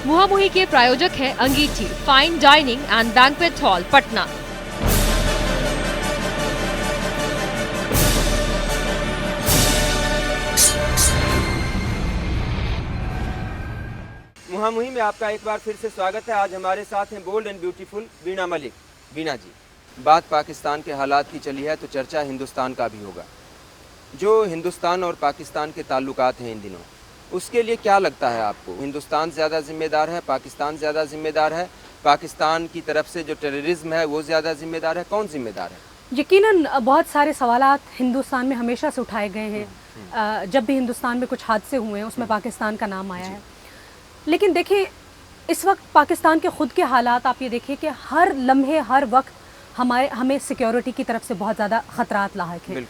मुहामुही के प्रायोजक हैं Angithi fine dining and banquet hall, Patna. Muhamuhi में आपका एक बार फिर से स्वागत है। आज हमारे साथ हैं बोल्ड एंड ब्यूटीफुल वीणा मलिक। वीणा जी, बात पाकिस्तान के हालात की चली है तो चर्चा हिंदुस्तान का भी होगा। जो हिंदुस्तान और पाकिस्तान के ताल्लुकात हैं इन दिनों, उसके लिए क्या लगता है आपको? हिंदुस्तान ज़्यादा जिम्मेदार है, पाकिस्तान ज़्यादा जिम्मेदार है, पाकिस्तान की तरफ से जो टेररिज्म है वो ज़्यादा जिम्मेदार है, कौन जिम्मेदार है? यकीनन बहुत सारे सवालात हिंदुस्तान में हमेशा से उठाए गए हैं। जब भी हिंदुस्तान में कुछ हादसे हुए हैं उसमें पाकिस्तान का नाम आया है। लेकिन देखिए, इस वक्त पाकिस्तान के ख़ुद के हालात आप ये देखिए कि हर लम्हे हर वक्त हमें सिक्योरिटी की तरफ से बहुत ज़्यादा ख़तरात लायक हैं।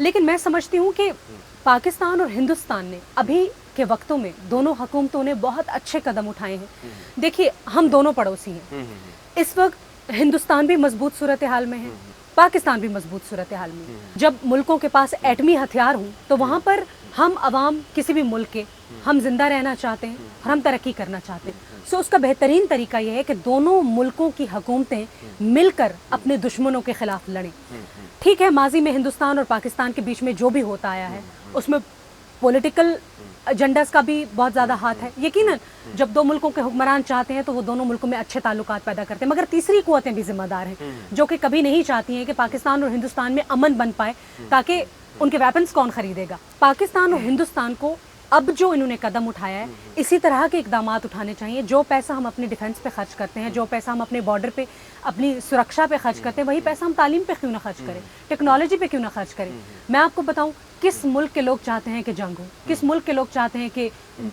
लेकिन मैं समझती हूँ कि पाकिस्तान और हिंदुस्तान ने अभी के वक्तों में दोनों हुकूमतों ने बहुत अच्छे कदम उठाए हैं। देखिए, हम दोनों पड़ोसी हैं। इस वक्त हिंदुस्तान भी मजबूत सूरत हाल में है, पाकिस्तान भी मजबूत सूरत हाल में है। जब मुल्कों के पास एटमी हथियार हों तो वहाँ पर हम अवाम किसी भी मुल्क के हम जिंदा रहना चाहते हैं और हम तरक्की करना चाहते हैं। सो उसका बेहतरीन तरीका यह है कि दोनों मुल्कों की हुकूमतें मिलकर अपने दुश्मनों के खिलाफ लड़ें। ठीक है, माजी में हिंदुस्तान और पाकिस्तान के बीच में जो भी होता आया है उसमें पॉलिटिकल एजेंडास का भी बहुत ज़्यादा हाथ है। यकीनन जब दो मुल्कों के हुक्मरान चाहते हैं तो वो दोनों मुल्कों में अच्छे ताल्लुकात पैदा करते हैं, मगर तीसरी कुव्वतें भी जिम्मेदार हैं जो कि कभी नहीं चाहती हैं कि पाकिस्तान और हिंदुस्तान में अमन बन पाए, ताकि उनके वेपन्स कौन खरीदेगा। पाकिस्तान और हिंदुस्तान को अब जो इन्होंने कदम उठाया है इसी तरह के इकदाम उठाने चाहिए। जो पैसा हम अपने डिफेंस पे खर्च करते हैं, जो पैसा हम अपने बॉर्डर पे अपनी सुरक्षा पे खर्च करते हैं, वही पैसा हम तालीम पे क्यों ना खर्च करें, टेक्नोलॉजी पे क्यों ना खर्च करें। मैं आपको बताऊं, किस मुल्क के लोग चाहते हैं कि जंग हो? किस मुल्क के लोग चाहते हैं कि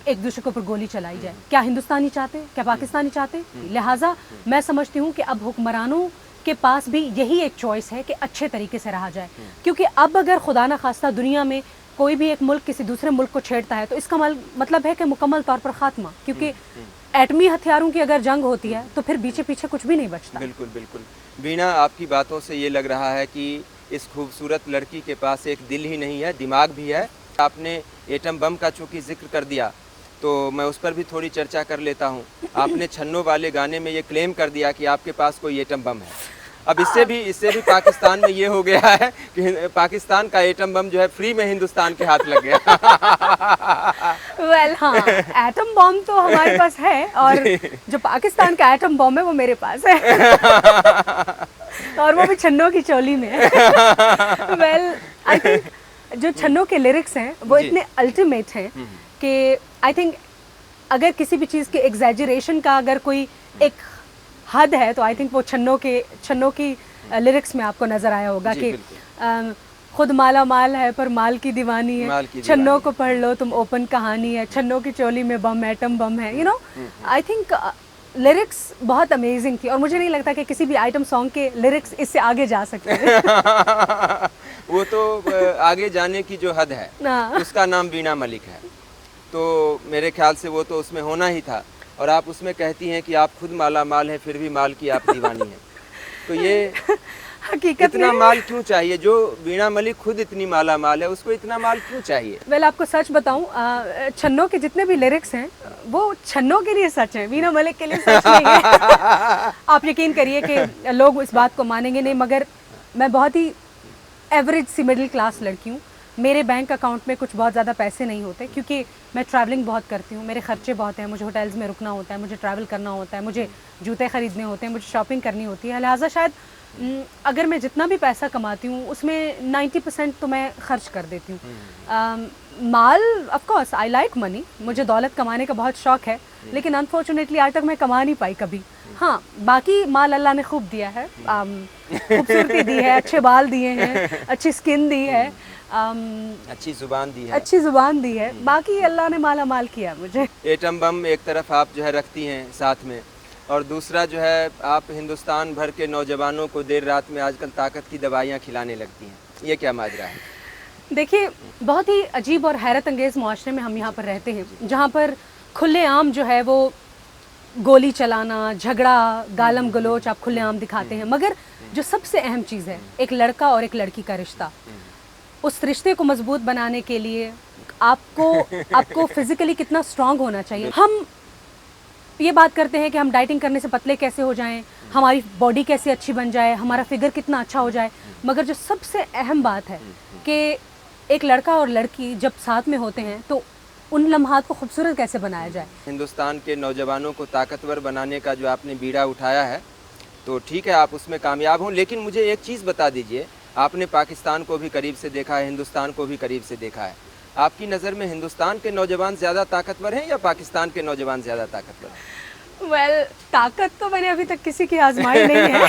एक दूसरे के ऊपर गोली चलाई जाए? क्या हिंदुस्तानी चाहते हैं? क्या पाकिस्तानी चाहते हैं? लिहाजा मैं समझती हूँ कि अब हुक्मरानों के पास भी यही एक चॉइस है कि अच्छे तरीके से रहा जाए। क्योंकि अब अगर खुदा न खास्ता दुनिया में कोई भी एक मुल्क किसी दूसरे मुल्क को छेड़ता है तो इसका मतलब है कि मुकम्मल तौर पर खात्मा। क्योंकि एटमी हथियारों की अगर जंग होती है तो फिर पीछे पीछे कुछ भी नहीं बचता। बिल्कुल बिल्कुल। वीणा, आपकी बातों से ये लग रहा है कि इस खूबसूरत लड़की के पास एक दिल ही नहीं है, दिमाग भी है। आपने एटम बम का चूँकि जिक्र कर दिया तो मैं उस पर भी थोड़ी चर्चा कर लेता हूँ। आपने छन्नो वाले गाने में ये क्लेम कर दिया कि आपके पास कोई एटम बम है। अब इससे भी पाकिस्तान में ये हो गया है कि पाकिस्तान का एटम बम जो है फ्री में हिंदुस्तान के हाथ लग गया। वेल, हाँ, एटम बम तो हमारे पास है और जो पाकिस्तान का एटम बम है वो मेरे पास है और वो भी छन्नों की चोली में। वेल, आई थिंक जो छन्नों के लिरिक्स हैं वो इतने अल्टीमेट हैं कि आई थिंक अगर किसी भी चीज़ के एग्जैजरेशन का अगर कोई एक हद है तो आई थिंक वो छन्नों की लिरिक्स में आपको नजर आया होगा कि खुद माला माल है पर माल की दीवानी है, छन्नों को पढ़ लो तुम ओपन कहानी है, छन्नों की चोली में बम एटम बम है। You know, I think lyrics बहुत अमेजिंग थी और मुझे नहीं लगता कि किसी भी आइटम सॉन्ग के लिरिक्स इससे आगे जा सकते हैं। वो तो आगे जाने की जो हद है उसका नाम वीणा मलिक है, तो मेरे ख्याल से वो तो उसमें होना ही था। और आप उसमें कहती हैं कि आप खुद माला माल हैं फिर भी माल की आप दीवानी हैं। तो ये हकीकत इतना माल क्यों चाहिए? जो वीणा मलिक खुद इतनी माला माल है उसको इतना माल क्यों चाहिए? वेल, आपको सच बताऊं, छन्नों के जितने भी लिरिक्स हैं वो छन्नों के लिए सच हैं, वीणा मलिक के लिए सच नहीं है। आप यकीन करिए कि लोग इस बात को मानेंगे नहीं, मगर मैं बहुत ही एवरेज सी मिडिल क्लास लड़की हूँ। मेरे बैंक अकाउंट में कुछ बहुत ज़्यादा पैसे नहीं होते क्योंकि मैं ट्रैवलिंग बहुत करती हूँ, मेरे खर्चे बहुत हैं, मुझे होटल्स में रुकना होता है, मुझे ट्रैवल करना होता है, मुझे जूते ख़रीदने होते हैं, मुझे शॉपिंग करनी होती है। लिहाजा शायद अगर मैं जितना भी पैसा कमाती हूँ उसमें 90% तो मैं खर्च कर देती हूँ। माल, of course I like money, मुझे दौलत कमाने का बहुत शौक़ है, लेकिन अनफॉर्चुनेटली आज तक मैं कमा नहीं पाई कभी। हाँ, बाकी माल अल्लाह ने खूब दिया है, खूबसूरती दी है, अच्छे बाल दिए हैं, अच्छी स्किन दी है, अच्छी जुबान दी है, बाकी अल्लाह ने माला माल किया मुझे। एटम बम एक तरफ आप जो है रखती हैं साथ में, और दूसरा जो है आप हिंदुस्तान भर के नौजवानों को देर रात में आजकल ताकत की दवाइयाँ खिलाने लगती हैं। ये क्या माजरा है? देखिए, बहुत ही अजीब और हैरत अंगेज़ मुआशरे में हम यहाँ पर रहते हैं, जहाँ पर खुलेआम जो है वो गोली चलाना, झगड़ा, गालम गलोच आप खुलेआम दिखाते हैं। मगर जो सबसे अहम चीज़ है, एक लड़का और एक लड़की का रिश्ता, उस रिश्ते को मजबूत बनाने के लिए आपको फिजिकली कितना स्ट्रांग होना चाहिए। हम ये बात करते हैं कि हम डाइटिंग करने से पतले कैसे हो जाएं, हमारी बॉडी कैसे अच्छी बन जाए, हमारा फिगर कितना अच्छा हो जाए, मगर जो सबसे अहम बात है कि एक लड़का और लड़की जब साथ में होते हैं तो उन लम्हात को खूबसूरत कैसे बनाया जाए। हिंदुस्तान के नौजवानों को ताकतवर बनाने का जो आपने बीड़ा उठाया है, तो ठीक है आप उसमें कामयाब हों, लेकिन मुझे एक चीज़ बता दीजिए, आपने पाकिस्तान को भी करीब से देखा है, हिंदुस्तान को भी करीब से देखा है, आपकी नज़र में हिंदुस्तान के नौजवान ज़्यादा ताकतवर हैं या पाकिस्तान के नौजवान ज़्यादा ताकतवर हैं? वेल, ताकत तो मैंने अभी तक किसी की आजमाई नहीं है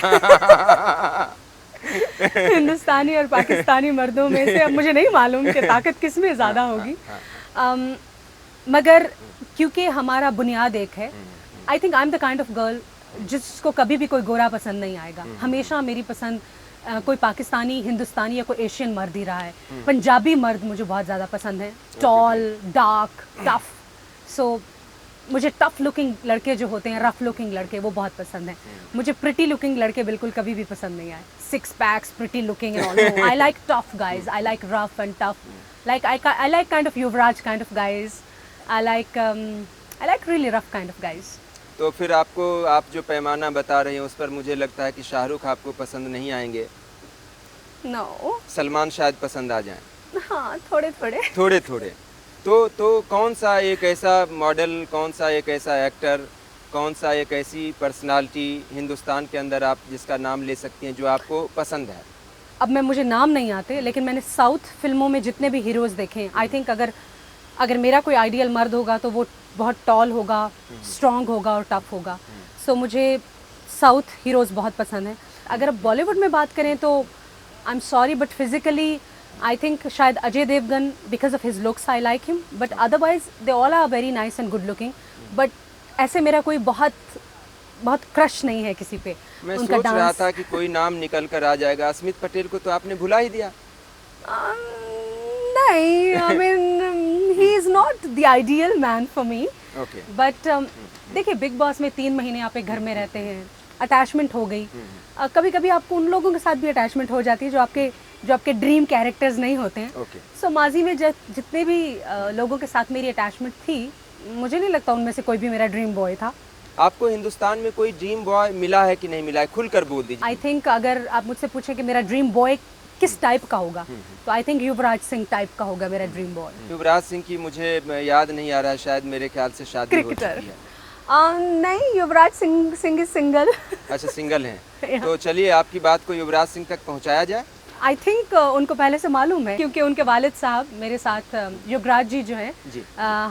हिंदुस्तानी और पाकिस्तानी मर्दों में से अब मुझे नहीं मालूम कि ताकत किस में ज़्यादा होगी। मगर क्योंकि हमारा बुनियाद एक है, I think I am the kind of girl जिसको कभी भी कोई गोरा पसंद नहीं आएगा। हमेशा मेरी पसंद कोई पाकिस्तानी, हिंदुस्तानी या कोई एशियन मर्द ही रहा है। पंजाबी मर्द मुझे बहुत ज़्यादा पसंद है, टॉल, डार्क, टफ। सो मुझे टफ लुकिंग लड़के जो होते हैं, रफ लुकिंग लड़के, वो बहुत पसंद हैं। मुझे प्रिटी लुकिंग लड़के बिल्कुल कभी भी पसंद नहीं आए। 6 PACS, pretty looking and all. I like tough guys, I like rough and tough, like I like kind of Yuvraj kind of guys, I like really rough kind of guys. तो फिर आपको, आप जो पैमाना बता रहे हैं उस पर मुझे लगता है कि शाहरुख आपको पसंद नहीं आएंगे। नो, सलमान शायद पसंद आ जाएं। हाँ, थोड़े थोड़े थोड़े थोड़े। तो कौन सा एक ऐसा मॉडल, कौन सा एक ऐसा एक्टर, कौन सा एक ऐसी पर्सनालिटी हिंदुस्तान के अंदर आप जिसका नाम ले सकती हैं जो आपको पसंद है? अब मुझे नाम नहीं आते, लेकिन मैंने साउथ फिल्मों में जितने भी हीरोज़ देखे हैं, आई थिंक अगर मेरा कोई आइडियल मर्द होगा तो वो बहुत टॉल होगा, स्ट्रॉन्ग होगा और टफ होगा। सो मुझे साउथ हीरोज़ बहुत पसंद हैं। अगर अब बॉलीवुड में बात करें तो I am sorry but physically I think शायद Ajay Devgan, because of his looks I like him, but otherwise they all are very nice and good looking. But ऐसे मेरा कोई बहुत क्रश नहीं है किसी पे। मैं उनका सोच रहा डांस था कि कोई नाम निकल कर आ जाएगा। स्मित पटेल को तो आपने भुला ही दिया। नहीं, I mean he is not the ideal man for me. Okay. But देखिए, बिग बॉस में 3 महीने आप एक घर में रहते हैं, अटैचमेंट हो गई। कभी कभी आपको उन लोगों के साथ भी अटैचमेंट हो जाती है जो आपके ड्रीम कैरेक्टर्स नहीं होते हैं। ओके। सो माजी में जितने भी लोगों के साथ मेरी अटैचमेंट थी, मुझे नहीं लगता उनमें से कोई भी मेरा ड्रीम बॉय था। आपको हिंदुस्तान में कोई ड्रीम बॉय मिला है कि नहीं मिला है? खुलकर बोल दीजिए। आई थिंक अगर आप मुझसे पूछें कि मेरा ड्रीम बॉय किस टाइप का होगा, तो I think Yuvraj Singh type का होगा मेरा ड्रीम बॉय। युवराज सिंह की मुझे याद नहीं आ रहा है, शायद मेरे ख्याल से शादी हो क्रिकेटर। चुकी है। नहीं, युवराज सिंह इज सिंगल। अच्छा, सिंगल हैं। तो चलिए आपकी बात को युवराज सिंह तक पहुंचाया जाए। आई थिंक उनको पहले से मालूम है, क्योंकि उनके वालिद साहब मेरे साथ, युवराज जी जो हैं, जी।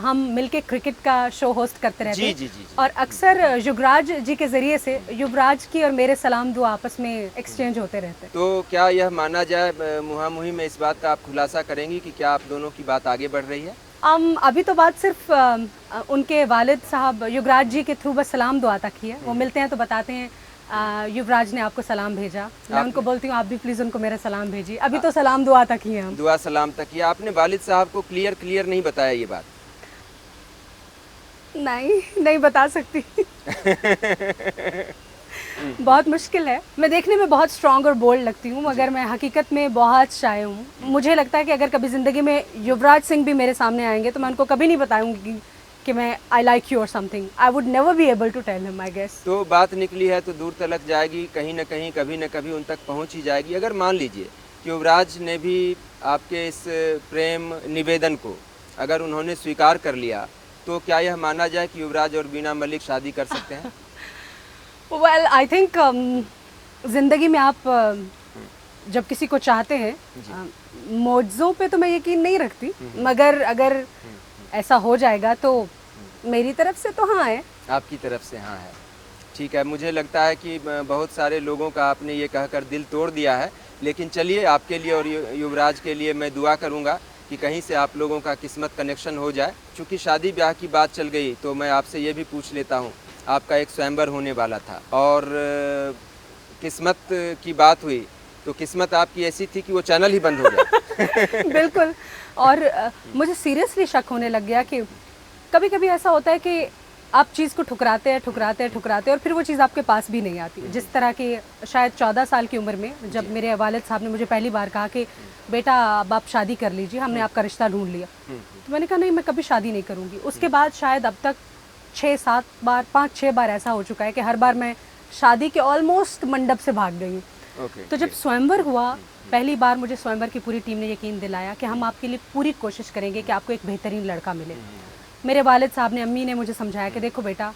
हम मिलके क्रिकेट का शो होस्ट करते रहते हैं। जी, जी, जी, जी। और अक्सर युवराज जी के ज़रिए से युवराज की और मेरे सलाम दुआ आपस में एक्सचेंज होते रहते हैं। तो क्या यह माना जाए, मुहामुही में इस बात का आप खुलासा करेंगी कि क्या आप दोनों की बात आगे बढ़ रही है? अभी तो बात सिर्फ उनके वालिद साहब युवराज जी के थ्रू बस सलाम दुआ तक ही है। वो मिलते हैं तो बताते हैं युवराज ने आपको सलाम भेजा। मैं उनको बोलती हूँ आप भी प्लीज़ उनको मेरा सलाम भेजिए। अभी तो सलाम दुआ तक ही है हम। दुआ सलाम तक ही। आपने वालिद साहब को क्लियर नहीं बताया ये बात? नहीं बता सकती बहुत मुश्किल है। मैं देखने में बहुत स्ट्रॉन्ग और बोल्ड लगती हूँ, मगर मैं हकीकत में बहुत शाय हूँ। मुझे लगता है कि अगर कभी ज़िंदगी में युवराज सिंह भी मेरे सामने आएंगे तो मैं उनको कभी नहीं बताऊँगी कि मैं आई लाइक यू और something. I would never be able to tell him, I guess. तो बात निकली है तो दूर तलक जाएगी, कहीं न कहीं कभी न कभी उन तक पहुँच ही जाएगी। अगर मान लीजिए कि युवराज ने भी आपके इस प्रेम निवेदन को अगर उन्होंने स्वीकार कर लिया, तो क्या यह माना जाए कि युवराज और बीना मलिक शादी कर सकते हैं? वेल, आई थिंक ज़िंदगी में आप जब किसी को चाहते हैं, मौजों पे तो मैं यकीन नहीं रखती, मगर अगर ऐसा हो जाएगा तो मेरी तरफ से तो हाँ है। आपकी तरफ से हाँ है, ठीक है। मुझे लगता है कि बहुत सारे लोगों का आपने ये कहकर दिल तोड़ दिया है, लेकिन चलिए आपके लिए और युवराज के लिए मैं दुआ करूँगा कि कहीं से आप लोगों का किस्मत कनेक्शन हो जाए। चूँकि शादी ब्याह की बात चल गई तो मैं आपसे ये भी पूछ लेता हूँ, आपका एक स्वयंवर होने वाला था और किस्मत की बात हुई तो किस्मत आपकी ऐसी थी कि वो चैनल ही बंद हो गया। बिल्कुल। और मुझे सीरियसली शक होने लग गया कि कभी कभी ऐसा होता है कि आप चीज़ को ठुकराते हैं और फिर वो चीज़ आपके पास भी नहीं आती। जिस तरह की शायद 14 साल की उम्र में जब मेरे वालिद साहब ने मुझे पहली बार कहा कि बेटा अब आप शादी कर लीजिए, हमने आपका रिश्ता ढूंढ लिया, तो मैंने कहा नहीं, मैं कभी शादी नहीं करूँगी। उसके बाद शायद अब तक 6-7 बार 5-6 बार ऐसा हो चुका है कि हर बार मैं शादी के ऑलमोस्ट मंडप से भाग गई हूँ। ओके। तो जब स्वयंवर हुआ, पहली बार मुझे स्वयंवर की पूरी टीम ने यकीन दिलाया कि हम आपके लिए पूरी कोशिश करेंगे कि आपको एक बेहतरीन लड़का मिले। मेरे वालिद साहब ने, अम्मी ने मुझे समझाया कि देखो बेटा,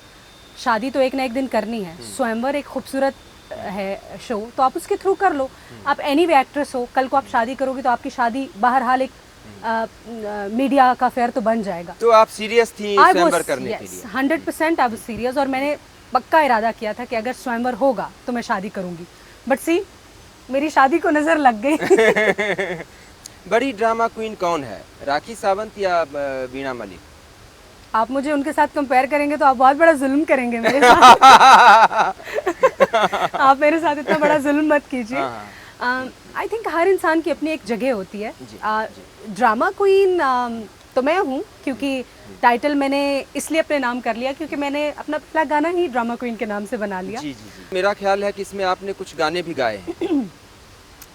शादी तो एक ना एक दिन करनी है, स्वयंवर एक खूबसूरत है शो, तो आप उसके थ्रू कर लो। आप एनीवे एक्ट्रेस हो, कल को आप शादी करोगी तो आपकी शादी बहरहाल एक मीडिया का फेयर तो बन जाएगा। तो आप सीरियस थी स्वयंवर करने के लिए? 100% आई वाज सीरियस, और मैंने पक्का इरादा किया था कि अगर स्वयंवर होगा तो मैं शादी करूंगी। बट सी, मेरी शादी को नजर लग गई। बड़ी ड्रामा क्वीन कौन है, राखी सावंत या वीणा मलिक? आप मुझे उनके साथ कंपेयर करेंगे तो आप बहुत बड़ा जुल्म करेंगे मेरे साथ। आप मेरे साथ इतना बड़ा जुल्म मत कीजिए। आई थिंक हर इंसान की अपनी एक जगह होती है। ड्रामा क्वीन तो मैं हूँ, क्योंकि टाइटल मैंने इसलिए अपने नाम कर लिया क्योंकि मैंने अपना पहला गाना ही ड्रामा क्वीन के नाम से बना लिया। जी जी जी। मेरा ख्याल है कि इसमें आपने कुछ गाने भी गाए हैं।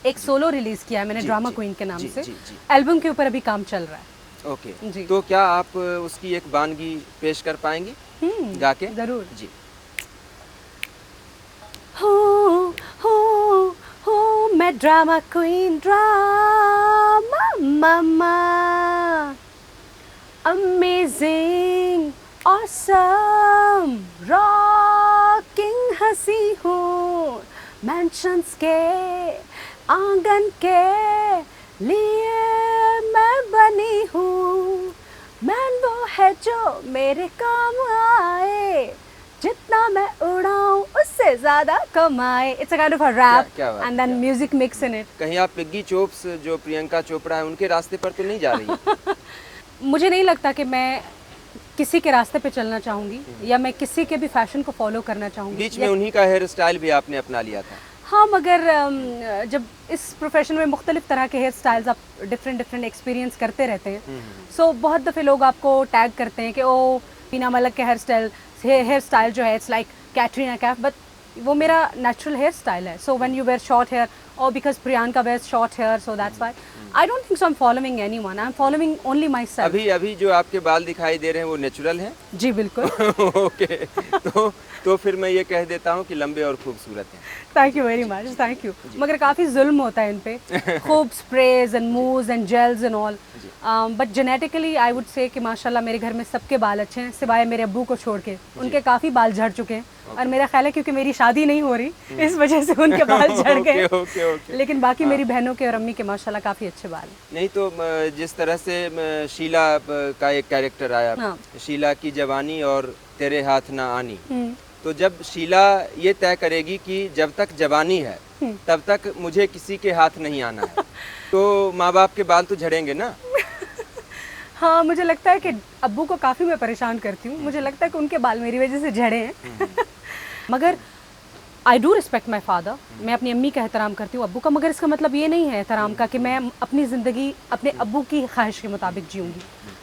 एक सोलो रिलीज किया है मैंने ड्रामा क्वीन के नाम जी, से। जी, जी। एल्बम के ऊपर अभी काम चल रहा है। ओके जी। तो क्या आप उसकी एक वानगी पेश कर पाएंगी गा के? जरूर जी। हो मैं ड्रामा क्वीन, ड्रामा मामा, अमेजिंग ऑसम रॉकिंग हंसी हूँ, मैंशंस के आंगन के लिए मैं बनी हूँ, मैन वो है जो मेरे काम आए, जितना मैं उड़ाऊं उससे ज्यादा कमाए। It's a kind of a rap and then music mix in it. कहीं आप पिग्गी चोप्स जो प्रियंका चोपड़ा है उनके रास्ते पर तो नहीं जा रही? मुझे नहीं लगता कि मैं किसी के रास्ते पे चलना चाहूँगी या मैं किसी के भी फैशन को फॉलो करना चाहूँगी। बीच में उन्हीं का हेयर स्टाइल भी आपने अपना लिया था। हाँ, मगर जब इस प्रोफेशन में मुख्तलिफ तरह के हेयर स्टाइल्स आप डिफरेंट एक्सपीरियंस करते रहते हैं, सो बहुत दफ़े लोग आपको टैग करते हैं कि ओ वीणा मलिक के हेयर स्टाइल जो है it's like Katrina Kaif, but वो मेरा नेचुरल हेयर स्टाइल है। So when you wear short hair और because Priyanka wears short hair, so that's why I don't think so I am following anyone, I am following only myself. अभी जो आपके बाल दिखाई दे रहे हैं वो नेचुरल हैं? जी बिल्कुल। ओके तो फिर मैं ये कह देता हूँ कि लंबे और खूबसूरत हैं। Thank you very much, thank you. मगर काफ़ी जुल्म होता है इन पे, खूब sprays and moves and gels and all, but genetically I would say कि माशाल्लाह मेरे घर में सबके बाल अच्छे हैं सिवाय मेरे अब्बू को छोड़ के। उनके काफ़ी बाल झड़ चुके हैं और मेरा ख्याल है क्योंकि मेरी शादी नहीं हो रही इस वजह से उनके बाल झड़ गए। लेकिन बाकी मेरी बहनों के और अम्मी के माशाल्लाह काफ़ी अच्छे बाल हैं। नहीं तो जिस तरह से शीला का एक कैरेक्टर आया, शीला की जवानी और तेरे हाथ ना आनी, तो जब शीला ये तय करेगी कि जब तक जवानी है तब तक मुझे किसी के हाथ नहीं आना है, तो माँ बाप के बाल तो झड़ेंगे ना? हाँ, मुझे लगता है कि अब्बू को काफ़ी मैं परेशान करती हूँ, मुझे लगता है कि उनके बाल मेरी वजह से झड़े हैं। मगर I do respect my father, मैं अपनी अम्मी का एहतराम करती हूँ, अब्बू का, मगर इसका मतलब ये नहीं है एहतराम का कि मैं अपनी ज़िंदगी अपने अब्बू की ख्वाहिश के मुताबिक जीऊँगी।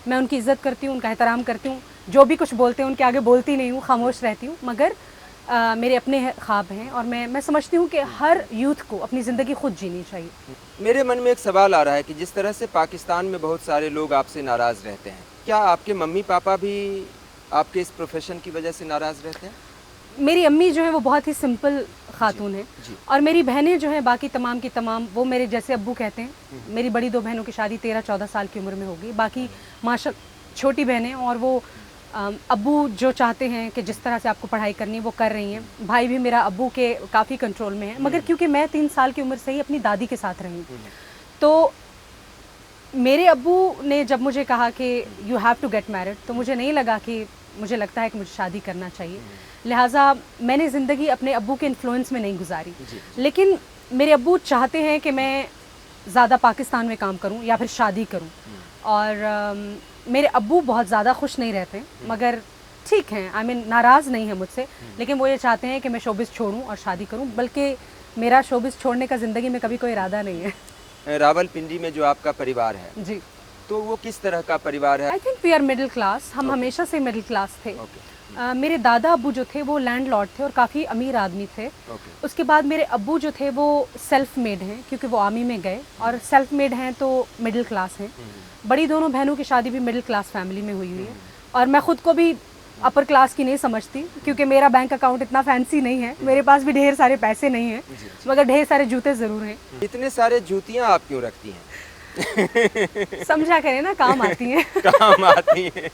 मैं उनकी इज़्ज़त करती हूँ, उनका एहतराम करती हूँ, जो भी कुछ बोलते हैं उनके आगे बोलती नहीं हूँ, खामोश रहती हूँ, मगर मेरे अपने ख्वाब हैं और मैं समझती हूँ कि हर यूथ को अपनी ज़िंदगी खुद जीनी चाहिए। मेरे मन में एक सवाल आ रहा है कि जिस तरह से पाकिस्तान में बहुत सारे लोग आपसे नाराज़ रहते हैं, क्या आपके मम्मी पापा भी आपके इस प्रोफेशन की वजह से नाराज़ रहते हैं? मेरी अम्मी जो है वो बहुत ही सिंपल खातून है और मेरी बहनें जो हैं बाकी तमाम की तमाम वो मेरे जैसे अब्बू कहते हैं। मेरी बड़ी 2 बहनों की शादी 13-14 साल की उम्र में हो गई, बाकी माशा छोटी बहनें, और वो अब्बू जो चाहते हैं कि जिस तरह से आपको पढ़ाई करनी है वो कर रही हैं। भाई भी मेरा अब्बू के काफ़ी कंट्रोल में है, मगर क्योंकि मैं 3 साल की उम्र से ही अपनी दादी के साथ रही हूँ, तो मेरे अब्बू ने जब मुझे कहा कि you have to get married, तो मुझे नहीं लगा कि मुझे लगता है कि मुझे शादी करना चाहिए, लिहाजा मैंने ज़िंदगी अपने अब्बू के इन्फ्लुएंस में नहीं गुजारी। लेकिन मेरे अब्बू चाहते हैं कि मैं ज़्यादा पाकिस्तान में काम करूं या फिर शादी करूं, और मेरे अब्बू बहुत ज़्यादा खुश नहीं रहते, मगर ठीक हैं, आई मीन नाराज़ नहीं है मुझसे, लेकिन वो ये चाहते हैं कि मैं शोबिस छोड़ूं और शादी करूं, बल्कि मेरा शोबिस छोड़ने का ज़िंदगी में कभी कोई इरादा नहीं है। रावलपिंडी में जो आपका परिवार है जी, तो वो किस तरह का परिवार है? I think we are middle class, हम हमेशा से मिडिल क्लास थे। मेरे दादा अब्बू जो थे वो लैंडलॉर्ड थे और काफ़ी अमीर आदमी थे। उसके बाद मेरे अब्बू जो थे वो सेल्फ मेड हैं, क्योंकि वो आर्मी में गए, और सेल्फ मेड हैं तो मिडिल क्लास हैं। बड़ी दोनों बहनों की शादी भी मिडिल क्लास फैमिली में हुई है, और मैं ख़ुद को भी अपर क्लास की नहीं समझती, क्योंकि मेरा बैंक अकाउंट इतना फैंसी नहीं है, मेरे पास भी ढेर सारे पैसे नहीं हैं, मगर ढेर सारे जूते ज़रूर हैं। इतने सारे जूतियाँ आप क्यों रखती हैं? समझा करें ना, काम आती हैं। काम आती हैं।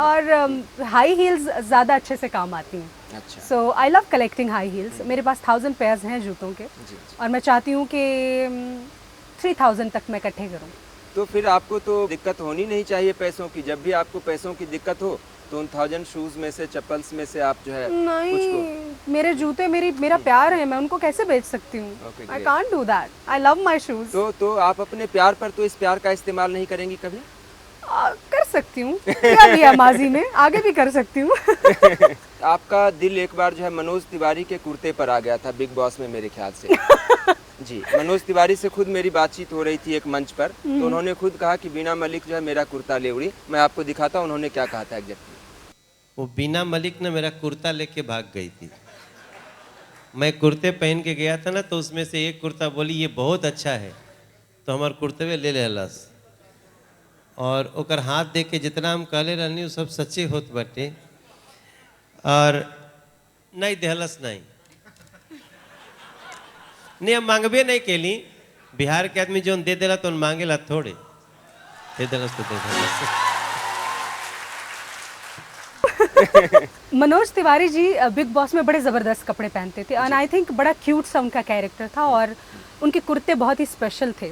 और हाई हील्स ज़्यादा अच्छे से काम आती हैं। अच्छा। So I love collecting high heels. मेरे पास 1000 पेयर्स हैं जूतों के, जी। और मैं चाहती हूँ कि 3000 तक मैं इकट्ठे करूँ। तो फिर आपको तो दिक्कत होनी नहीं चाहिए पैसों की। जब भी आपको पैसों की दिक्कत हो तो उन 1000 शूज़ में से, चप्पल्स में से आप जो है कुछ को। नहीं, मेरे जूते मेरा प्यार है, मैं उनको कैसे बेच सकती हूँ? Okay, I great. Can't do that. I love my shoes. तो आप अपने प्यार पर तो इस प्यार का इस्तेमाल नहीं करेंगी कभी? कर सकती हूँ, किया भी है माजी में, आगे भी कर सकती हूँ। आपका दिल एक बार जो है मनोज तिवारी के कुर्ते पर आ गया था बिग बॉस में, मेरे ख्याल से। जी, मनोज तिवारी से खुद मेरी बातचीत हो रही थी एक मंच पर, तो उन्होंने खुद कहा कि बीना मलिक जो है मेरा कुर्ता ले उड़ी। मैं आपको दिखाता हूँ उन्होंने क्या कहा था एग्जैक्टली। वो बीना मलिक ने मेरा कुर्ता लेके भाग गई थी। मैं कुर्ते पहन के गया था ना, तो उसमें से एक कुर्ता बोली ये बहुत अच्छा है, तो हमार कुर्ते ले लेलस, और ओकर हाथ देख के जितना हम कहले रहनी वो सब सच्चे होत बाटे, और नहीं देहलस नहीं हम मांगबे नहीं केली। बिहार के आदमी जो दे देला तो मांगेला थोड़े, दे देलस तो दे देलस। मनोज तिवारी जी बिग बॉस में बड़े ज़बरदस्त कपड़े पहनते थे, एंड आई थिंक बड़ा क्यूट सा उनका कैरेक्टर था, और उनके कुर्ते बहुत ही स्पेशल थे।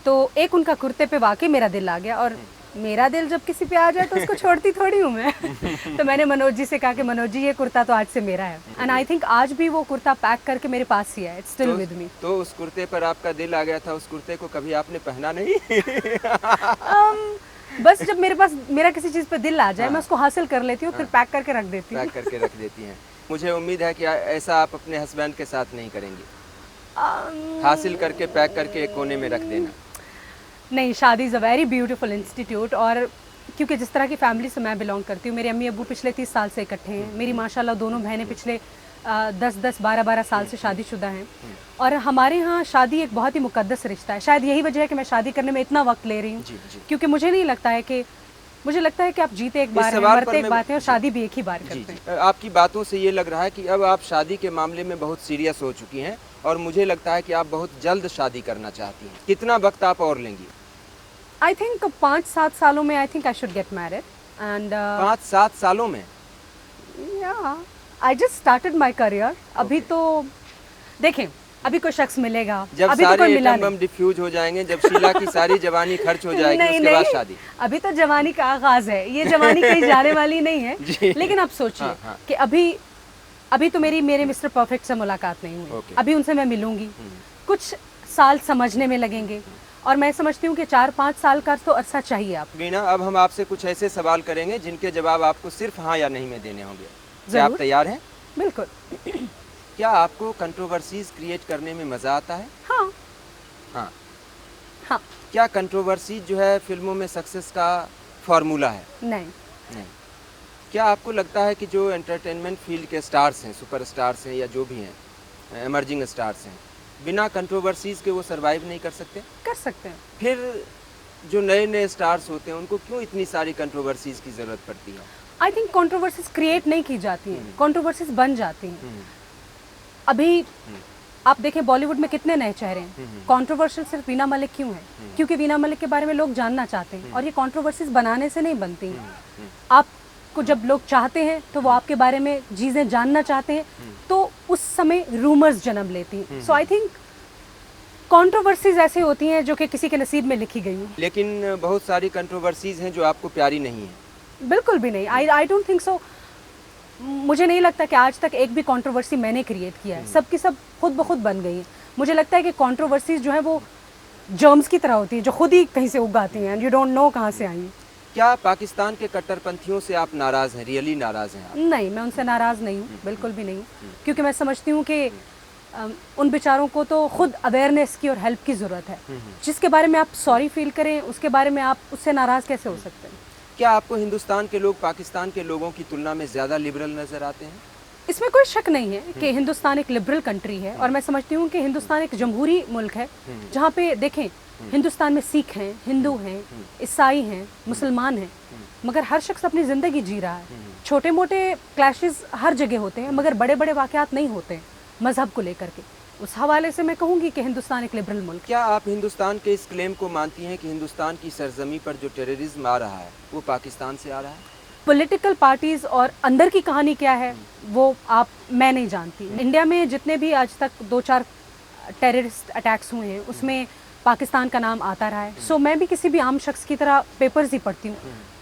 तो एक उनका कुर्ते पे वाकई मेरा दिल आ गया, और मेरा दिल जब किसी पे आ जाए तो उसको छोड़ती थोड़ी हूँ मैं। तो मैंने मनोज जी से कहा कि मनोज जी ये कुर्ता तो आज से मेरा है, एंड आई थिंक आज भी वो कुर्ता पैक करके मेरे पास ही है, इट्स स्टिल विद मी। तो उस कुर्ते पर आपका दिल आ गया था, उस कुर्ते को कभी आपने पहना नहीं? बस जब मेरे पास मेरा किसी चीज़ पे दिल आ जाए, मैं उसको हासिल कर लेती हूँ, फिर पैक करके रख देती हूँ। पैक करके रख देती हैं। मुझे उम्मीद है कि ऐसा आप अपने हस्बैंड के साथ नहीं करेंगी, हासिल करके पैक करके एक कोने में रख देना। नहीं, शादी is a very beautiful institute, और क्योंकि जिस तरह की फैमिली से मैं बिलोंग करती हूँ, मेरे अम्मी अब्बू पिछले 30 साल से इकट्ठे हैं, मेरी माशाल्लाह दोनों बहनें पिछले 10-10, 12-12 साल से शादीशुदा हैं, और हमारे यहाँ शादी एक बहुत ही मुकद्दस रिश्ता है। शायद यही वजह है कि मैं शादी करने में इतना वक्त ले रही हूँ, क्योंकि मुझे नहीं लगता है कि, मुझे लगता है कि आप जीते एक बार हैं, मरते एक बार हैं, और शादी भी एक ही बार करते हैं। आपकी बातों से ये लग रहा है कि अब आप शादी के मामले में बहुत सीरियस हो चुकी हैं, और मुझे लगता है कि आप बहुत जल्द शादी करना चाहती हैं। कितना वक्त आप और लेंगी? आई थिंक 5-7 सालों में I think I should get married, and 5-7 सालों में? या I just started my career. अभी तो देखें, अभी कोई शख्स मिलेगा, जब अभी तो सारे कोई मिला एटम बम डिफ्यूज हो जाएंगे, जब शीला की सारी जवानी खर्च हो जाएगी, नहीं, उसके बाद नहीं, शादी। अभी तो जवानी का आगाज है, ये जवानी कहीं जाने वाली नहीं है। लेकिन आप सोचिए कि अभी तो मेरे मिस्टर परफेक्ट से मुलाकात नहीं हुई, अभी उनसे मैं मिलूंगी, कुछ साल समझने में लगेंगे, और मैं समझती हूँ कि 4-5 साल का तो अरसा चाहिए आप। वीणा, अब हम आपसे कुछ ऐसे सवाल करेंगे जिनके जवाब आपको सिर्फ हाँ या नहीं में देने होंगे। क्या आप तैयार हैं? बिल्कुल। क्या आपको कंट्रोवर्सीज क्रिएट करने में मजा आता है? हाँ। हाँ। हाँ। क्या कंट्रोवर्सीज जो है फिल्मों में सक्सेस का फॉर्मूला है? नहीं। नहीं। क्या आपको लगता है कि जो एंटरटेनमेंट फील्ड के स्टार्स हैं, सुपरस्टार्स हैं, या जो भी हैं, एमर्जिंग स्टार्स हैं, बिना कंट्रोवर्सीज के वो सरवाइव नहीं कर सकते? कर सकते हैं। फिर जो नए नए स्टार्स होते हैं उनको क्यों इतनी सारी कंट्रोवर्सीज की जरूरत पड़ती है? आई थिंक कंट्रोवर्सीज क्रिएट नहीं की जाती हैं, कंट्रोवर्सीज बन जाती हैं। अभी आप देखें बॉलीवुड में कितने नए चेहरे हैं, कंट्रोवर्शियल सिर्फ वीना मलिक क्यों है? क्योंकि वीना मलिक के बारे में लोग जानना चाहते हैं, और ये कंट्रोवर्सीज बनाने से नहीं बनती हैं। आपको जब लोग चाहते हैं तो वो आपके बारे में चीज़ें जानना चाहते हैं, तो उस समय रूमर्स जन्म लेती हैं। सो आई थिंक कंट्रोवर्सीज ऐसे होती हैं जो कि किसी के नसीब में लिखी गई हैं। लेकिन बहुत सारी कंट्रोवर्सीज हैं जो आपको प्यारी नहीं है। बिल्कुल भी नहीं। आई डोंट थिंक सो। मुझे नहीं लगता कि आज तक एक भी कंट्रोवर्सी मैंने क्रिएट किया है, सब की सब खुद ब खुद बन गई है। मुझे लगता है कि कंट्रोवर्सीज जो है वो जर्म्स की तरह होती है, जो खुद ही कहीं से उग आती हैं, यू डोंट नो कहाँ से आई। क्या पाकिस्तान के कट्टरपंथियों से आप नाराज़ हैं, रियली नाराज़ हैं आप? नहीं, मैं उनसे नाराज़ नहीं हूँ, बिल्कुल भी नहीं, क्योंकि मैं समझती हूँ कि उन बेचारों को तो खुद अवेयरनेस की और हेल्प की ज़रूरत है। जिसके बारे में आप सॉरी फील करें, उसके बारे में आप उससे नाराज़ कैसे हो सकते हैं? क्या आपको हिंदुस्तान के लोग पाकिस्तान के लोगों की तुलना में ज़्यादा लिबरल नज़र आते हैं? इसमें कोई शक नहीं है कि हिंदुस्तान एक लिबरल कंट्री है, और मैं समझती हूँ कि हिंदुस्तान एक जमहूरी मुल्क है, जहाँ पे देखें हिंदुस्तान में सिख हैं, हिंदू हैं, ईसाई हैं, मुसलमान हैं, मगर हर शख्स अपनी ज़िंदगी जी रहा है। छोटे मोटे क्लैशेस हर जगह होते हैं, मगर बड़े बड़े वाक़यात नहीं होते हैं मज़हब को लेकर के। उस हवाले से मैं कहूँगी कि हिंदुस्तान एक लिबरल मुल्क है। क्या आप हिंदुस्तान के इस क्लेम को मानती हैं कि हिंदुस्तान की सरजमी पर जो टेररिज्म आ रहा है वो पाकिस्तान से आ रहा है? पॉलिटिकल पार्टीज़ और अंदर की कहानी क्या है वो मैं नहीं जानती। इंडिया में जितने भी आज तक 2-4 टेररिस्ट अटैक्स हुए हैं उसमें पाकिस्तान का नाम आता रहा है। सो मैं भी किसी भी आम शख्स की तरह पेपर्स ही पढ़ती हूँ।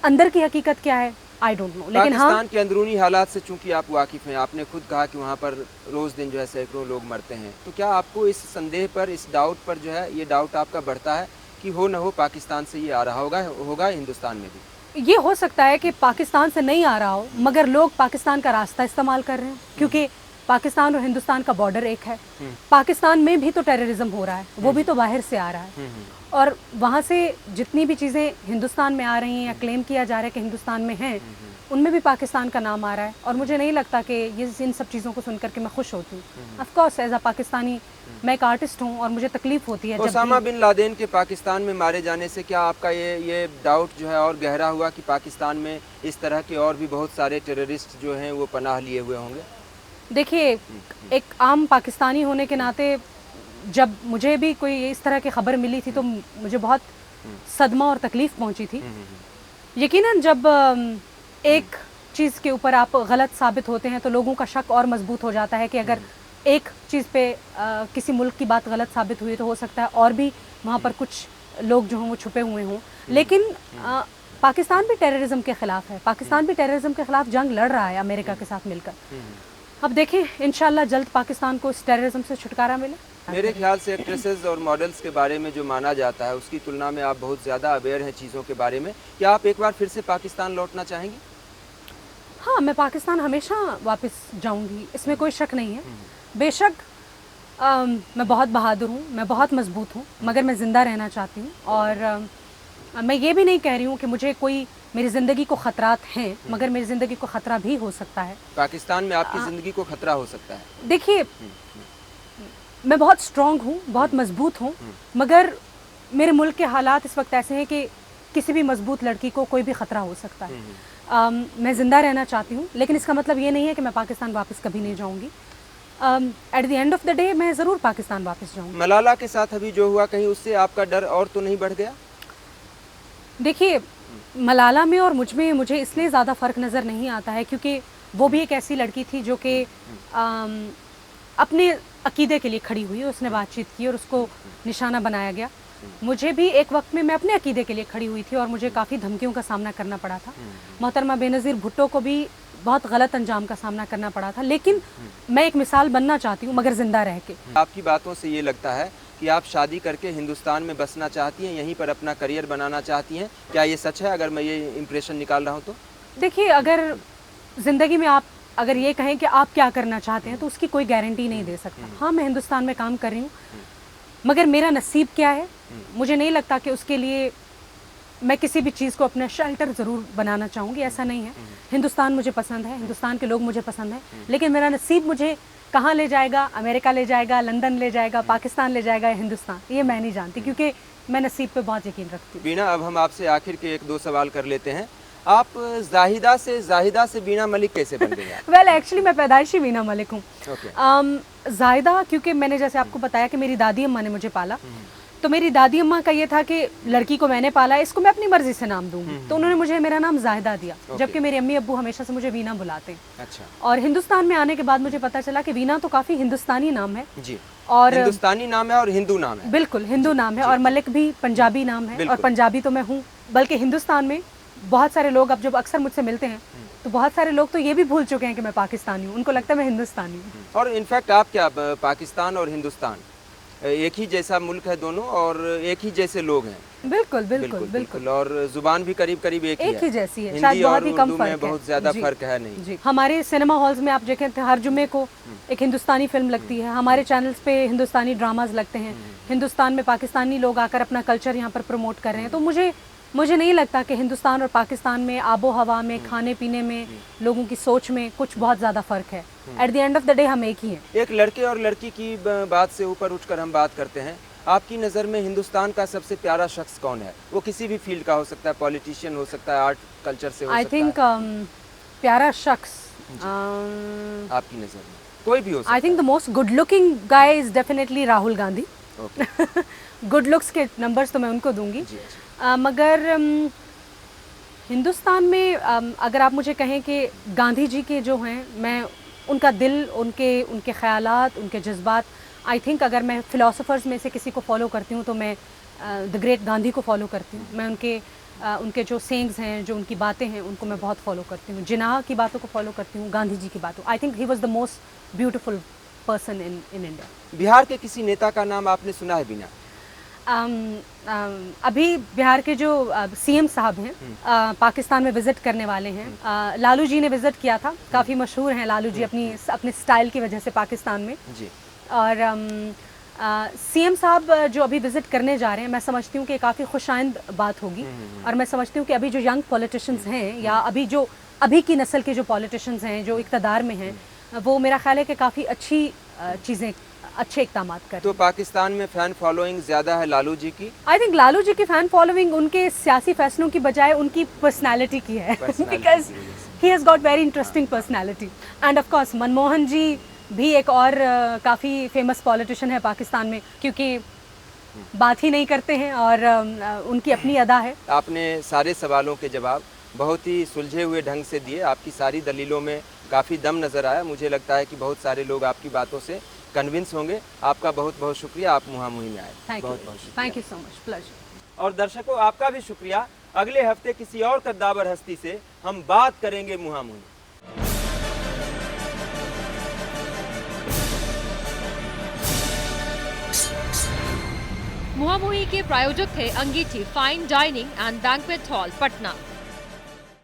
अंदर की हकीकत क्या है आई डोंट नो, लेकिन हाँ पाकिस्तान के अंदरूनी हालात से चूंकि आप वाकिफ हैं, आपने खुद कहा कि वहाँ पर रोज़ दिन जो है सैकड़ों लोग मरते हैं, तो क्या आपको इस संदेह पर, इस डाउट पर जो है, ये डाउट आपका बढ़ता है कि हो न हो पाकिस्तान से ये आ रहा होगा हिंदुस्तान में भी? ये हो सकता है कि पाकिस्तान से नहीं आ रहा हो, मगर लोग पाकिस्तान का रास्ता इस्तेमाल कर रहे हैं, क्योंकि पाकिस्तान और हिंदुस्तान का बॉर्डर एक है। पाकिस्तान में भी तो टेररिज्म हो रहा है, वो भी तो बाहर से आ रहा है, और वहाँ से जितनी भी चीज़ें हिंदुस्तान में आ रही हैं या क्लेम किया जा रहा है कि हिंदुस्तान में हैं, उनमें भी पाकिस्तान का नाम आ रहा है। और मुझे नहीं लगता कि इन सब चीज़ों को सुनकर के मैं खुश होती हूँ। Of course as a Pakistani मैं एक आर्टिस्ट हूँ और मुझे तकलीफ होती है। ओसामा बिन लादेन के पाकिस्तान में मारे जाने से क्या आपका ये डाउट जो है और गहरा हुआ कि पाकिस्तान में इस तरह के और भी बहुत सारे टेररिस्ट जो हैं वो पनाह लिए हुए होंगे? देखिए, एक आम पाकिस्तानी होने के नाते जब मुझे भी कोई इस तरह की खबर मिली थी तो मुझे बहुत सदमा और तकलीफ़ पहुंची थी। यकीनन जब एक चीज़ के ऊपर आप गलत साबित होते हैं तो लोगों का शक और मजबूत हो जाता है कि अगर एक चीज़ पे किसी मुल्क की बात गलत साबित हुई तो हो सकता है और भी वहाँ पर कुछ लोग जो हों वो छुपे हुए हों। लेकिन पाकिस्तान भी टेररिज्म के ख़िलाफ़ है, पाकिस्तान भी टेररिज्म के ख़िलाफ़ जंग लड़ रहा है अमेरिका के साथ मिलकर। अब देखें, इंशाल्लाह जल्द पाकिस्तान को इस टेररिज्म से छुटकारा मिले। मेरे ख्याल से एक्ट्रेसेस और मॉडल्स के बारे में जो माना जाता है उसकी तुलना में आप बहुत ज़्यादा अवेयर हैं चीज़ों के बारे में। क्या आप एक बार फिर से पाकिस्तान लौटना चाहेंगी? हाँ, मैं पाकिस्तान हमेशा वापस जाऊंगी, इसमें कोई शक नहीं है। बेशक मैं बहुत बहादुर हूँ, मैं बहुत मजबूत हूँ, मगर मैं ज़िंदा रहना चाहती हूँ। और मैं ये भी नहीं कह रही हूँ कि मुझे कोई मेरी ज़िंदगी को ख़तरात हैं, मगर मेरी ज़िंदगी को ख़तरा भी हो सकता है। पाकिस्तान में आपकी ज़िंदगी को खतरा हो सकता है? देखिए, मैं बहुत स्ट्रॉन्ग हूँ, बहुत मजबूत हूँ, मगर मेरे मुल्क के हालात इस वक्त ऐसे हैं कि किसी भी मजबूत लड़की को कोई भी ख़तरा हो सकता है। मैं ज़िंदा रहना चाहती हूँ, लेकिन इसका मतलब ये नहीं है कि मैं पाकिस्तान वापस कभी नहीं जाऊँगी। At the end of the day मैं ज़रूर पाकिस्तान वापस जाऊँगी। मलाला के साथ अभी जो हुआ, कहीं उससे आपका डर और तो नहीं बढ़ गया? देखिए, मलाला में और मुझ में मुझे इसलिए ज़्यादा फ़र्क नज़र नहीं आता है क्योंकि वो भी एक ऐसी लड़की थी जो कि अपने अकीदे के लिए खड़ी हुई, उसने बातचीत की और उसको निशाना बनाया गया। मुझे भी एक वक्त में मैं अपने अकीदे के लिए खड़ी हुई थी और मुझे काफ़ी धमकियों का सामना करना पड़ा था। मोहतरमा बेनज़ीर भुट्टो को भी बहुत गलत अंजाम का सामना करना पड़ा था, लेकिन मैं एक मिसाल बनना चाहती हूँ, मगर ज़िंदा रह के। आपकी बातों से ये लगता है कि आप शादी करके हिंदुस्तान में बसना चाहती हैं, यहीं पर अपना करियर बनाना चाहती हैं। क्या ये सच है, अगर मैं ये इम्प्रेशन निकाल रहा हूँ तो? देखिए, अगर ज़िंदगी में आप अगर ये कहें कि आप क्या करना चाहते हैं तो उसकी कोई गारंटी नहीं दे सकता। हाँ, मैं हिंदुस्तान में काम कर रही हूँ, मगर मेरा नसीब क्या है, मुझे नहीं लगता कि उसके लिए मैं किसी भी चीज़ को अपना शेल्टर ज़रूर बनाना चाहूँगी, ऐसा नहीं है। हिंदुस्तान मुझे पसंद है, हिंदुस्तान के लोग मुझे पसंद हैं, लेकिन मेरा नसीब मुझे कहाँ ले जाएगा, अमेरिका ले जाएगा, लंदन ले जाएगा, पाकिस्तान ले जाएगा या हिंदुस्तान, ये मैं नहीं जानती, क्योंकि मैं नसीब पे बहुत यकीन रखती हूँ। बीना, अब हम आपसे आखिर के 1-2 सवाल कर लेते हैं। आप जाहिदा से बीना मलिक कैसे बन गई? वेल, एक्चुअली मैं पैदाइशी बीना मलिक हूँ। Okay. जाहिदा क्योंकि मैंने जैसे आपको बताया कि मेरी दादी अम्मा ने मुझे पाला, तो मेरी दादी अम्मा का ये था कि लड़की को मैंने पाला, इसको मैं अपनी मर्जी से नाम दूंगी, तो उन्होंने मुझे मेरा नाम जाहिदा दिया। जबकि मेरे अम्मी अब्बू हमेशा से मुझे वीना बुलाते हैं। अच्छा। और हिंदुस्तान में आने के बाद मुझे पता चला कि वीना तो काफ़ी हिंदुस्तानी नाम है जी, और हिंदुस्तानी नाम है और हिंदू नाम है। बिल्कुल हिंदू नाम है, और मलिक भी पंजाबी नाम है, और पंजाबी तो मैं हूँ। बल्कि हिंदुस्तान में बहुत सारे लोग अब जब अक्सर मुझसे मिलते हैं तो बहुत सारे लोग तो ये भी भूल चुके हैं कि मैं पाकिस्तानी हूँ, उनको लगता है मैं हिंदुस्तानी हूँ। और इनफैक्ट आप क्या, पाकिस्तान और हिंदुस्तान एक ही जैसा मुल्क है दोनों, और एक ही जैसे लोग हैं? बिल्कुल बिल्कुल बिल्कुल। और जुबान भी करीब करीब एक ही जैसी है, हिंदी शायद बहुत ही और कम उर्दू फर्क में है। बहुत ज्यादा फर्क है नहीं। जी, हमारे सिनेमा हॉल्स में आप देखें हर जुम्मे को एक हिंदुस्तानी फिल्म लगती है, हमारे चैनल्स पे हिंदुस्तानी ड्रामाज लगते हैं, हिंदुस्तान में पाकिस्तानी लोग आकर अपना कल्चर यहाँ पर प्रमोट कर रहे हैं। तो मुझे नहीं लगता कि हिंदुस्तान और पाकिस्तान में आबो हवा में, खाने पीने में, लोगों की सोच में कुछ बहुत ज़्यादा फ़र्क है। At the end of the day हम एक ही हैं। एक लड़के और लड़की की बात से ऊपर उठकर हम बात करते हैं। आपकी नज़र में हिंदुस्तान का सबसे प्यारा शख्स कौन है? वो किसी भी फील्ड का हो सकता है, पॉलिटिशियन हो सकता है, आर्ट कल्चर से हो आई सकता थिंक है, प्यारा शख्स आपकी नज़र में कोई भी हो सकता I think the most good looking guy is definitely Rahul Gandhi. है. ओके, गुड लुक्स के नंबर्स तो मैं उनको दूंगी. जी, मगर हिंदुस्तान में अगर आप मुझे कहें कि गांधी जी के जो हैं, मैं उनका दिल, उनके ख़यालात, उनके जज्बात, आई थिंक अगर मैं फ़िलासफ़र्स में से किसी को फॉलो करती हूँ तो मैं द ग्रेट गांधी को फॉलो करती हूँ. मैं उनके जो सेइंग्स हैं, जो उनकी बातें हैं, उनको मैं बहुत फॉलो करती हूँ. जिन्ना की बातों को फॉलो करती हूँ, गांधी जी की बातों. I think he was the most beautiful person in India. Bihar के किसी नेता का नाम आपने सुना है बीना? अभी बिहार के जो सीएम साहब हैं, पाकिस्तान में विज़िट करने वाले हैं. लालू जी ने विज़िट किया था. काफ़ी मशहूर हैं लालू जी अपने स्टाइल की वजह से पाकिस्तान में. जी. और सीएम साहब जो अभी विज़िट करने जा रहे हैं, मैं समझती हूँ कि काफ़ी खुशाइंद बात होगी. और मैं समझती हूँ कि अभी जो यंग पॉलिटिशियंस हैं, या अभी की नस्ल के जो पॉलिटिशियंस हैं जो इक़्तिदार में हैं, वो मेरा ख्याल है कि काफ़ी अच्छी चीज़ें, अच्छे इक़दामात कर. तो पाकिस्तान में फ़ैन फॉलोइंग ज़्यादा है लालू जी की? आई थिंक लालू जी की फ़ैन फॉलोइंग उनके सियासी फैसलों की बजाय उनकी पर्सनैलिटी की है. Because he has got very interesting personality. And of course Manmohan ji भी एक और काफ़ी फेमस पॉलिटिशियन है पाकिस्तान में, क्योंकि बात ही नहीं करते हैं और उनकी अपनी अदा है. आपने सारे सवालों के जवाब बहुत ही सुलझे हुए ढंग से दिए. आपकी सारी दलीलों में काफ़ी दम नज़र आया. मुझे लगता है कि बहुत सारे लोग आपकी बातों से कन्विंस होंगे. आपका बहुत बहुत शुक्रिया, आप मुहामुही में आए. बहुत बहुत शुक्रिया. Thank you so much. Pleasure. और दर्शकों, आपका भी शुक्रिया. अगले हफ्ते किसी और कद्दावर हस्ती से हम बात करेंगे मुहामुही. मुहामुही के प्रायोजक थे Angithi fine dining and banquet hall, Patna.